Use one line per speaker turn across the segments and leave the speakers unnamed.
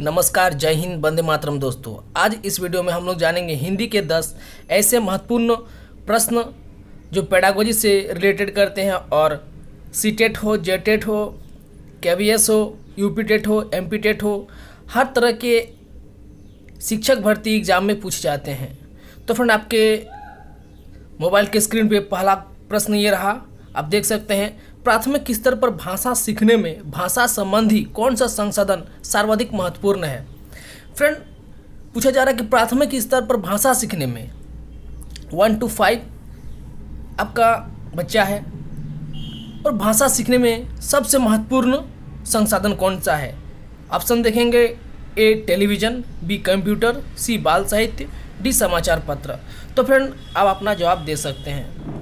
नमस्कार, जय हिंद, वंदे मातरम। दोस्तों, आज इस वीडियो में हम लोग जानेंगे हिंदी के 10 ऐसे महत्वपूर्ण प्रश्न जो पेडागोजी से रिलेटेड करते हैं और सीटेट हो, जेटेट हो, केवीएस हो, यूपीटेट हो, एमपीटेट हो, हर तरह के शिक्षक भर्ती एग्जाम में पूछे जाते हैं। तो फ्रेंड, आपके मोबाइल के स्क्रीन पे पहला प्रश्न ये रहा, आप देख सकते हैं। प्राथमिक स्तर पर भाषा सीखने में भाषा संबंधी कौन सा संसाधन सर्वाधिक महत्वपूर्ण है? फ्रेंड, पूछा जा रहा है कि प्राथमिक स्तर पर भाषा सीखने में 1 to 5 आपका बच्चा है और भाषा सीखने में सबसे महत्वपूर्ण संसाधन कौन सा है? ऑप्शन देखेंगे, ए टेलीविज़न, बी कंप्यूटर, सी बाल साहित्य, डी समाचार पत्र। तो फ्रेंड, आप अपना जवाब दे सकते हैं।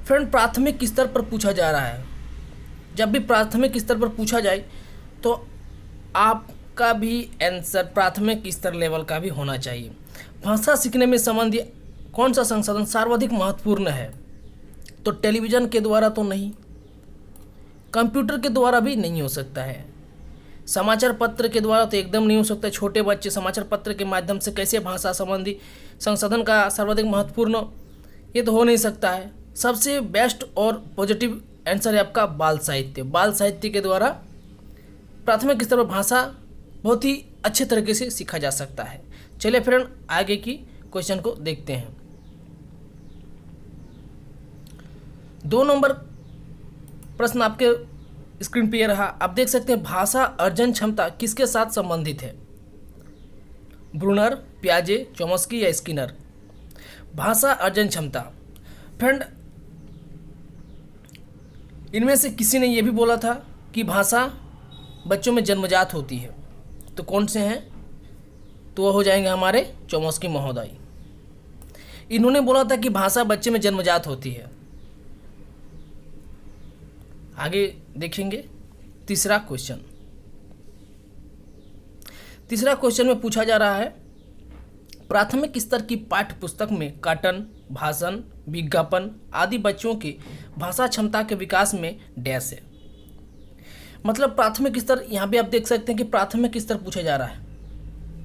फ्रेंड, प्राथमिक स्तर पर पूछा जा रहा है। जब भी प्राथमिक स्तर पर पूछा जाए तो आपका भी आंसर प्राथमिक स्तर लेवल का भी होना चाहिए। भाषा सीखने में संबंधी कौन सा संसाधन सर्वाधिक महत्वपूर्ण है? तो टेलीविज़न के द्वारा तो नहीं, कंप्यूटर के द्वारा भी नहीं हो सकता है, समाचार पत्र के द्वारा तो एकदम नहीं हो सकता। छोटे बच्चे समाचार पत्र के माध्यम से कैसे भाषा संबंधी संसाधन का सर्वाधिक महत्वपूर्ण, ये तो हो नहीं सकता है। सबसे बेस्ट और पॉजिटिव आंसर है आपका बाल साहित्य। बाल साहित्य के द्वारा प्राथमिक स्तर पर भाषा बहुत ही अच्छे तरीके से सीखा जा सकता है। चलिए फ्रेंड, आगे की क्वेश्चन को देखते हैं। 2 नंबर प्रश्न आपके स्क्रीन पे ये रहा, आप देख सकते हैं। भाषा अर्जन क्षमता किसके साथ संबंधित है? ब्रूनर, पियाजे, चॉम्स्की या स्किनर? भाषा अर्जन क्षमता, फ्रेंड, इनमें से किसी ने यह भी बोला था कि भाषा बच्चों में जन्मजात होती है। तो कौन से हैं? तो वह हो जाएंगे हमारे चॉम्स्की महोदय। इन्होंने बोला था कि भाषा बच्चे में जन्मजात होती है। आगे देखेंगे तीसरा क्वेश्चन। तीसरा क्वेश्चन में पूछा जा रहा है, प्राथमिक स्तर की पाठ्य पुस्तक में कथन, भाषण, विज्ञापन आदि बच्चों की भाषा क्षमता के विकास में डैश है। मतलब प्राथमिक स्तर, यहाँ भी आप देख सकते हैं कि प्राथमिक स्तर पूछा जा रहा है।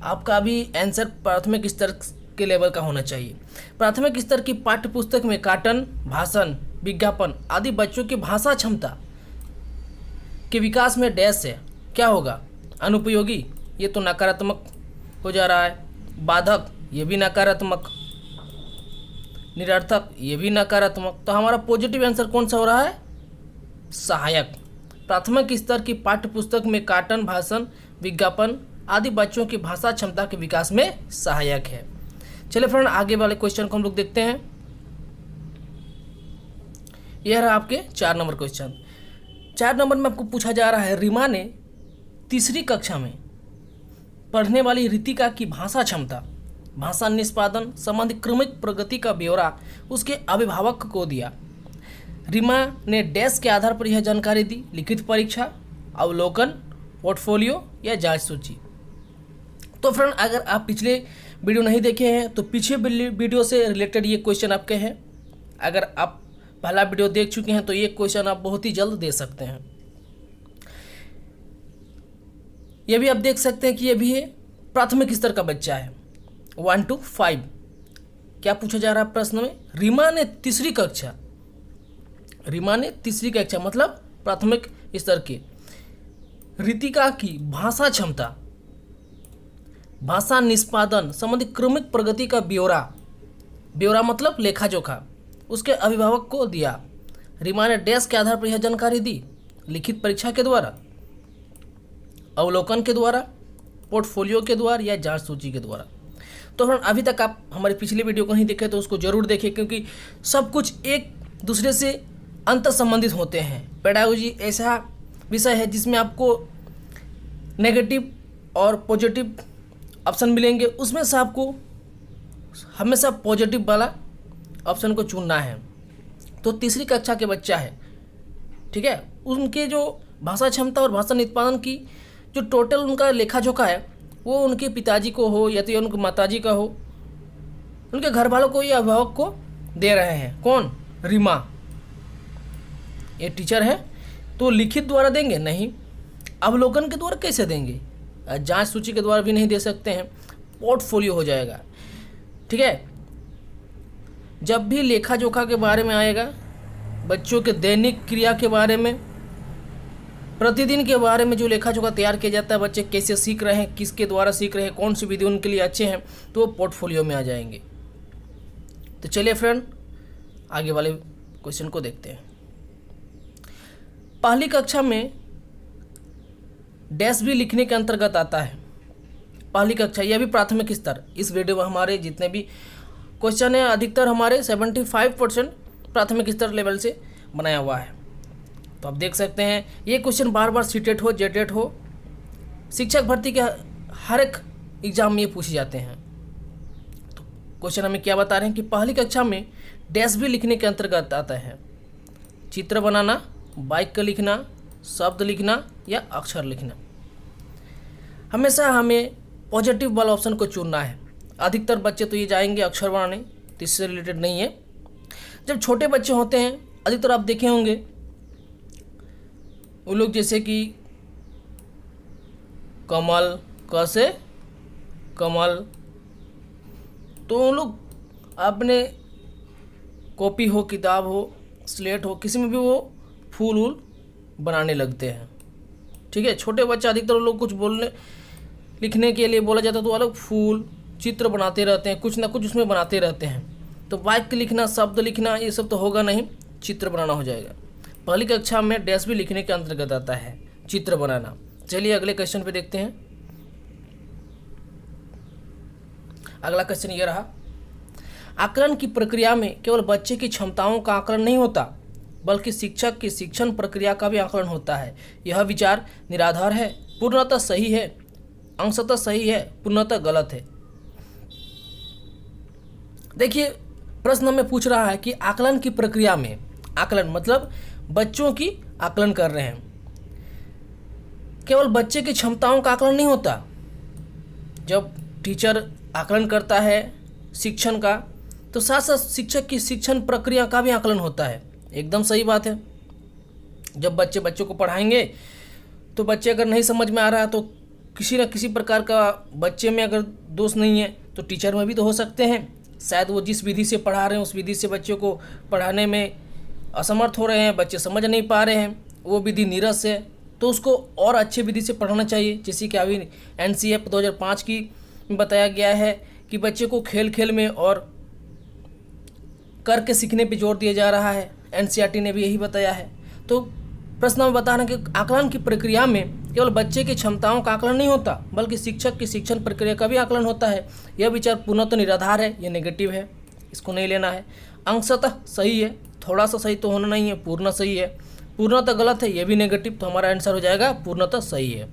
आपका भी आंसर प्राथमिक स्तर के लेवल का होना चाहिए। प्राथमिक स्तर की पाठ्य पुस्तक में कथन, भाषण, विज्ञापन आदि बच्चों की भाषा क्षमता के विकास में डैश है। क्या होगा? अनुपयोगी, ये तो नकारात्मक हो जा रहा है। बाधक, ये भी नकारात्मक। निरर्थक, ये भी नकारात्मक। तो हमारा पॉजिटिव आंसर कौन सा हो रहा है? सहायक। प्राथमिक स्तर की पाठ्य पुस्तक में कथन, भाषण, विज्ञापन आदि बच्चों की भाषा क्षमता के विकास में सहायक है। चलिए फ्रेंड, आगे वाले क्वेश्चन को हम लोग देखते हैं। यह रहा आपके 4 नंबर क्वेश्चन। 4 नंबर में आपको पूछा जा रहा है, रीमा ने तीसरी कक्षा में पढ़ने वाली रितिका की भाषा क्षमता, भाषा निष्पादन संबंधी क्रमिक प्रगति का ब्यौरा उसके अभिभावक को दिया। रीमा ने डैश के आधार पर यह जानकारी दी? लिखित परीक्षा, अवलोकन, पोर्टफोलियो या जांच सूची? तो फ्रेंड, अगर आप पिछले वीडियो नहीं देखे हैं तो पीछे वीडियो से रिलेटेड ये क्वेश्चन आपके हैं। अगर आप पहला वीडियो देख चुके हैं तो ये क्वेश्चन आप बहुत ही जल्द दे सकते हैं। ये भी आप देख सकते हैं कि ये भी है, प्राथमिक स्तर का बच्चा है। 1 to 5 क्या पूछा जा रहा है प्रश्न में? रीमा ने तीसरी कक्षा मतलब प्राथमिक स्तर की रितिका की भाषा क्षमता, भाषा निष्पादन संबंधी क्रमिक प्रगति का ब्यौरा मतलब लेखा जोखा उसके अभिभावक को दिया। रीमा ने डैश के आधार पर यह जानकारी दी? लिखित परीक्षा के द्वारा, अवलोकन के द्वारा, पोर्टफोलियो के द्वारा या जांच सूची के द्वारा? तो फ्रेंड, अभी तक आप हमारे पिछले वीडियो को नहीं देखे तो उसको जरूर देखें, क्योंकि सब कुछ एक दूसरे से अंतर संबंधित होते हैं। पेडागोजी ऐसा विषय है जिसमें आपको नेगेटिव और पॉजिटिव ऑप्शन मिलेंगे, उसमें से आपको हमेशा पॉजिटिव वाला ऑप्शन को चुनना है। तो तीसरी कक्षा के बच्चा है, ठीक है, उनके जो भाषा क्षमता और भाषा निष्पादन की जो टोटल उनका लेखा जोखा है वो उनके पिताजी को हो या तो उनके माताजी का हो, उनके घर वालों को या अभिभावक को दे रहे हैं। कौन? रीमा, ये टीचर है। तो लिखित द्वारा देंगे? नहीं, अवलोकन के द्वारा कैसे देंगे? जांच सूची के द्वारा भी नहीं दे सकते हैं, पोर्टफोलियो हो जाएगा। ठीक है, जब भी लेखा जोखा के बारे में आएगा, बच्चों के दैनिक क्रिया के बारे में, प्रतिदिन के बारे में जो लेखा जोखा तैयार किया जाता है, बच्चे कैसे सीख रहे हैं, किसके द्वारा सीख रहे हैं, कौन सी विधि उनके लिए अच्छे हैं, तो वो पोर्टफोलियो में आ जाएंगे। तो चलिए फ्रेंड, आगे वाले क्वेश्चन को देखते हैं। पहली कक्षा में डैश भी लिखने के अंतर्गत आता है। पहली कक्षा, यह भी प्राथमिक स्तर। इस वीडियो में हमारे जितने भी क्वेश्चन है, अधिकतर हमारे 75% प्राथमिक स्तर लेवल से बनाया हुआ है। तो आप देख सकते हैं, ये क्वेश्चन बार बार सीटेट हो, जेटेट हो, शिक्षक भर्ती के हर एक एग्जाम में ये पूछे जाते हैं। तो क्वेश्चन हमें क्या बता रहे हैं कि पहली कक्षा में डैश भी लिखने के अंतर्गत आता है। चित्र बनाना, वाक्य लिखना, शब्द लिखना या अक्षर लिखना। हमेशा हमें पॉजिटिव वाला ऑप्शन को चुनना है। अधिकतर बच्चे तो ये जाएंगे अक्षर बनाने, तो इससे रिलेटेड नहीं है। जब छोटे बच्चे होते हैं, अधिकतर आप देखे होंगे, वो लोग जैसे कि कमल, क से कमल, तो वो लोग अपने कॉपी हो, किताब हो, स्लेट हो, किसी में भी वो फूल वूल बनाने लगते हैं। ठीक है, छोटे बच्चे अधिकतर लोग कुछ बोलने लिखने के लिए बोला जाता है तो वो लोग फूल, चित्र बनाते रहते हैं, कुछ ना कुछ उसमें बनाते रहते हैं। तो वाक्य लिखना, शब्द लिखना, ये सब तो होगा नहीं, चित्र बनाना हो जाएगा। पहली कक्षा में डैश भी लिखने के अंतर्गत आता है, चित्र बनाना। चलिए अगले क्वेश्चन पे देखते हैं। अगला क्वेश्चन ये रहा, आकलन की प्रक्रिया में केवल बच्चे की क्षमताओं का आकलन नहीं होता, बल्कि शिक्षक की शिक्षण प्रक्रिया का भी आकलन होता है। यह विचार निराधार है, पूर्णतः सही है, अंशतः सही है, पूर्णतः गलत है। देखिए, प्रश्न हमें पूछ रहा है कि आकलन की प्रक्रिया में, आकलन मतलब बच्चों की आकलन कर रहे हैं, केवल बच्चे की क्षमताओं का आकलन नहीं होता। जब टीचर आकलन करता है शिक्षण का, तो साथ साथ शिक्षक की शिक्षण प्रक्रिया का भी आकलन होता है। एकदम सही बात है। जब बच्चों को पढ़ाएंगे, तो बच्चे अगर नहीं समझ में आ रहा है, तो किसी न किसी प्रकार का बच्चे में अगर दोष नहीं है, तो टीचर में भी तो हो सकते हैं। शायद वो जिस विधि से पढ़ा रहे हैं, उस विधि से बच्चों को पढ़ाने में असमर्थ हो रहे हैं, बच्चे समझ नहीं पा रहे हैं, वो विधि नीरस है, तो उसको और अच्छे विधि से पढ़ाना चाहिए। जैसे कि अभी NCF 2005 की बताया गया है कि बच्चे को खेल खेल में और करके सीखने पे जोर दिया जा रहा है। NCERT ने भी यही बताया है। तो प्रश्न में बता रहे हैं कि आकलन की प्रक्रिया में केवल बच्चे की क्षमताओं का आकलन नहीं होता, बल्कि शिक्षक की शिक्षण प्रक्रिया का भी आकलन होता है। यह विचार पूर्णतः निराधार है, यह नेगेटिव है, इसको नहीं लेना है। अंशतः सही है, थोड़ा सा सही तो होना नहीं है, पूर्ण सही है। पूर्णतः गलत है, यह भी नेगेटिव, तो हमारा आंसर हो जाएगा पूर्णतः सही है।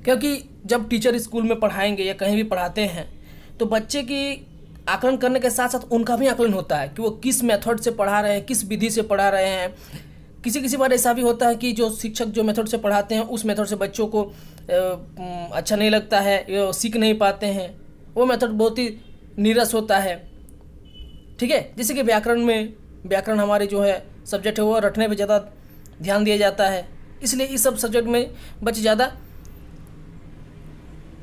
क्योंकि जब टीचर स्कूल में पढ़ाएंगे या कहीं भी पढ़ाते हैं, तो बच्चे की आकलन करने के साथ साथ उनका भी आकलन होता है कि वो किस मेथड से पढ़ा रहे हैं, किस विधि से पढ़ा रहे हैं। किसी बार ऐसा भी होता है कि जो शिक्षक जो मेथड से पढ़ाते हैं, उस मेथड से बच्चों को अच्छा नहीं लगता है, ये सीख नहीं पाते हैं, वो मेथड बहुत ही नीरस होता है। ठीक है, जैसे कि व्याकरण हमारे जो है सब्जेक्ट है, वो रटने पे ज़्यादा ध्यान दिया जाता है, इसलिए इस सब सब्जेक्ट में बच्चे ज़्यादा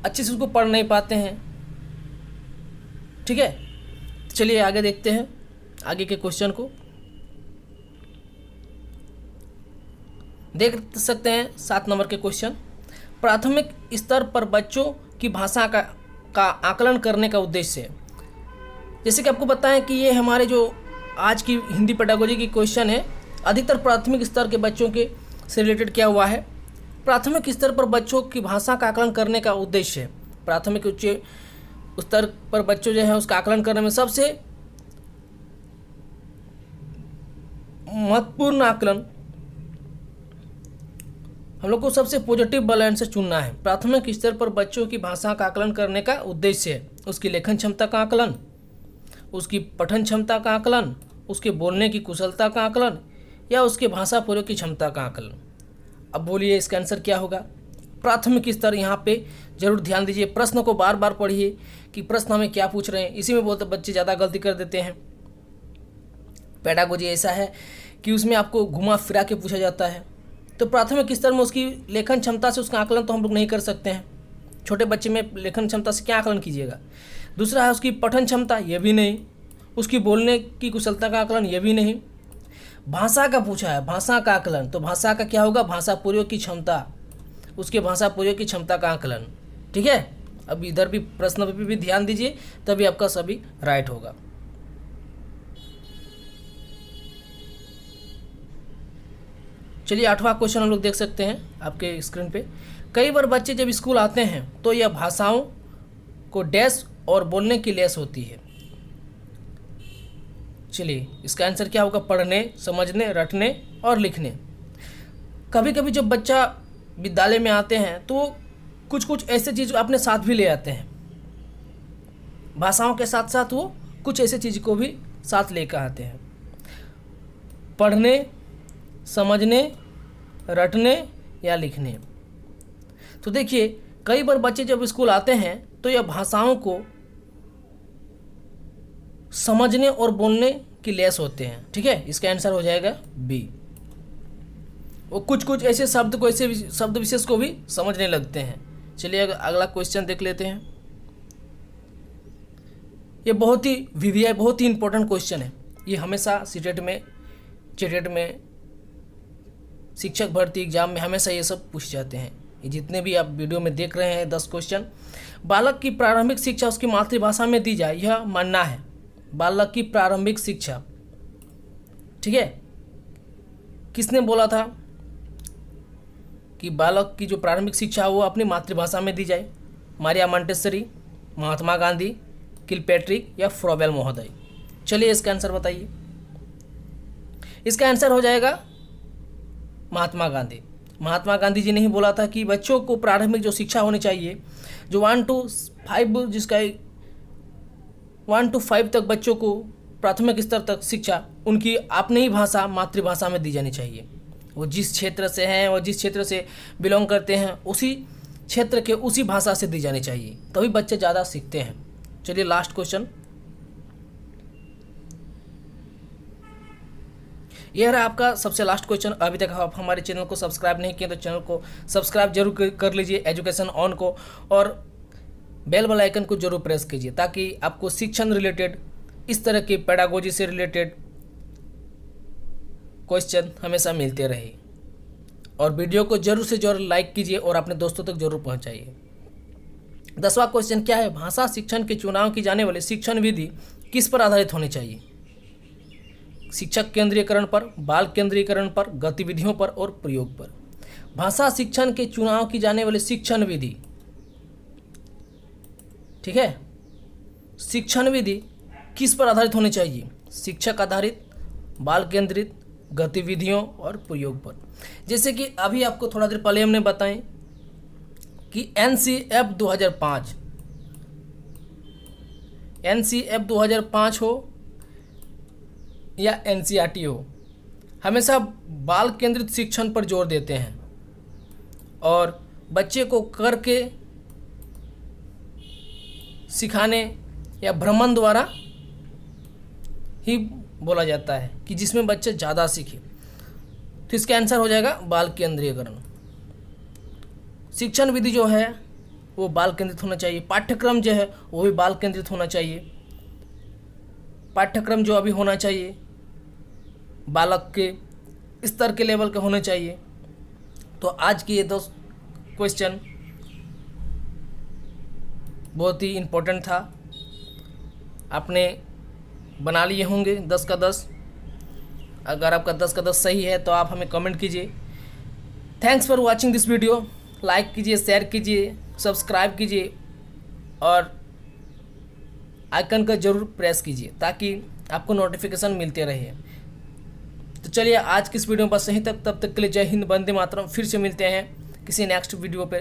अच्छे से उसको पढ़ नहीं पाते हैं। ठीक है, चलिए आगे देखते हैं आगे के क्वेश्चन को। देख सकते हैं 7 नंबर के क्वेश्चन। प्राथमिक स्तर पर बच्चों की भाषा का आकलन करने का उद्देश्य है। जैसे कि आपको बताएं कि ये हमारे जो आज की हिंदी पेडागोजी की क्वेश्चन है, अधिकतर प्राथमिक स्तर के बच्चों के से रिलेटेड क्या हुआ है। प्राथमिक स्तर पर बच्चों की भाषा का आकलन करने का उद्देश्य है। प्राथमिक उच्च स्तर पर बच्चों जो है उसका आकलन करने में सबसे महत्वपूर्ण आकलन हम लोग को सबसे पॉजिटिव वाला से चुनना है। प्राथमिक स्तर पर बच्चों की भाषा का आकलन करने का उद्देश्य है उसकी लेखन क्षमता का आकलन, उसकी पठन क्षमता का आकलन, उसके बोलने की कुशलता का आकलन या उसके भाषा प्रयोग की क्षमता का आकलन। अब बोलिए इसका आंसर क्या होगा। प्राथमिक स्तर यहाँ पे जरूर ध्यान दीजिए, प्रश्न को बार बार पढ़िए कि प्रश्न हमें क्या पूछ रहे हैं। इसी में बहुत बच्चे ज़्यादा गलती कर देते हैं। पेडागोजी ऐसा है कि उसमें आपको घुमा फिरा के पूछा जाता है, तो प्राथमिक स्तर में उसकी लेखन क्षमता से उसका आकलन तो हम लोग नहीं कर सकते हैं। छोटे बच्चे में लेखन क्षमता से क्या आकलन कीजिएगा। दूसरा है उसकी पठन क्षमता, ये भी नहीं। उसकी बोलने की कुशलता का आकलन, ये भी नहीं। भाषा का पूछा है, भाषा का आकलन, तो भाषा का क्या होगा, भाषा प्रयोग की क्षमता, उसके भाषा प्रयोग की क्षमता का आकलन। ठीक है, अब इधर भी प्रश्न पे भी ध्यान दीजिए, तभी आपका सभी राइट होगा। चलिए 8वां क्वेश्चन हम लोग देख सकते हैं आपके स्क्रीन पे। कई बार बच्चे जब स्कूल आते हैं तो यह भाषाओं को डैश और बोलने की लेस होती है। चलिए इसका आंसर क्या होगा, पढ़ने, समझने, रटने और लिखने। कभी कभी जब बच्चा विद्यालय में आते हैं तो कुछ कुछ ऐसे चीज़ अपने साथ भी ले आते हैं। भाषाओं के साथ साथ वो कुछ ऐसे चीज़ को भी साथ लेकर आते हैं। पढ़ने, समझने, रटने या लिखने। तो देखिए कई बार बच्चे जब स्कूल आते हैं तो यह भाषाओं को समझने और बोलने की लेस होते हैं। ठीक है, इसका आंसर हो जाएगा बी। वो कुछ कुछ ऐसे शब्द को, ऐसे शब्द विशेष को भी समझने लगते हैं। चलिए अगला क्वेश्चन देख लेते हैं। ये बहुत ही वीवीआई, बहुत ही इंपॉर्टेंट क्वेश्चन है। ये हमेशा सीटेट में, जेटेट में, शिक्षक भर्ती एग्जाम में हमेशा ये सब पूछ जाते हैं। ये जितने भी आप वीडियो में देख रहे हैं 10 क्वेश्चन। बालक की प्रारंभिक शिक्षा उसकी मातृभाषा में दी जाए, यह मानना है। बालक की प्रारंभिक शिक्षा, ठीक है, किसने बोला था कि बालक की जो प्रारंभिक शिक्षा है वो अपनी मातृभाषा में दी जाए? मारिया मॉन्टेसरी, महात्मा गांधी, किलपैट्रिक या फ्रोबेल महोदय? चलिए इसका आंसर बताइए। इसका आंसर हो जाएगा महात्मा गांधी। महात्मा गांधी जी ने ही बोला था कि बच्चों को प्रारंभिक जो शिक्षा होनी चाहिए, जो 1 to 5, जिसका 1 to 5 तक बच्चों को प्राथमिक स्तर तक शिक्षा उनकी अपनी ही भाषा, मातृभाषा में दी जानी चाहिए। वो जिस क्षेत्र से हैं, वो जिस क्षेत्र से बिलोंग करते हैं, उसी क्षेत्र के उसी भाषा से दी जानी चाहिए, तभी बच्चे ज़्यादा सीखते हैं। चलिए लास्ट क्वेश्चन, यह रहा आपका सबसे लास्ट क्वेश्चन। अभी तक आप हमारे चैनल को सब्सक्राइब नहीं किए तो चैनल को सब्सक्राइब जरूर कर लीजिए, एजुकेशन ऑन को, और बेल वाला आइकन को जरूर प्रेस कीजिए ताकि आपको शिक्षण रिलेटेड, इस तरह के पेडागोजी से रिलेटेड क्वेश्चन हमेशा मिलते रहे। और वीडियो को जरूर से जरूर लाइक कीजिए और अपने दोस्तों तक जरूर पहुंचाइए। 10वां क्वेश्चन क्या है, भाषा शिक्षण के चुनाव की जाने वाली शिक्षण विधि किस पर आधारित होनी चाहिए? शिक्षक केंद्रीयकरण पर, बाल केंद्रीयकरण पर, गतिविधियों पर और प्रयोग पर। भाषा शिक्षण के चुनाव की जाने वाली शिक्षण विधि, ठीक है, शिक्षण विधि किस पर आधारित होनी चाहिए? शिक्षक आधारित, बाल केंद्रित, गतिविधियों और प्रयोग पर। जैसे कि अभी आपको थोड़ा देर पहले हमने बताएं कि NCF 2005 हो या NCERT हो, हमेशा बाल केंद्रित शिक्षण पर जोर देते हैं और बच्चे को करके सिखाने या भ्रमण द्वारा ही बोला जाता है कि जिसमें बच्चे ज़्यादा सीखे। तो इसका आंसर हो जाएगा बाल केंद्रीयकरण। शिक्षण विधि जो है वो बाल केंद्रित होना चाहिए, पाठ्यक्रम जो है वो भी बाल केंद्रित होना चाहिए। पाठ्यक्रम जो अभी होना चाहिए बालक के स्तर के लेवल के होने चाहिए। तो आज की ये 2 क्वेश्चन बहुत ही इम्पोर्टेंट था, आपने बना लिए होंगे 10 का 10। अगर आपका 10 का 10 सही है तो आप हमें कमेंट कीजिए। Thanks for watching this video. Like कीजिए, शेयर कीजिए, सब्सक्राइब कीजिए और आइकन का जरूर प्रेस कीजिए ताकि आपको नोटिफिकेशन मिलते रहे। तो चलिए आज की इस वीडियो में बस यहीं तक, तब तक के लिए जय हिंद, वंदे मातरम। फिर से मिलते हैं किसी नेक्स्ट वीडियो पे।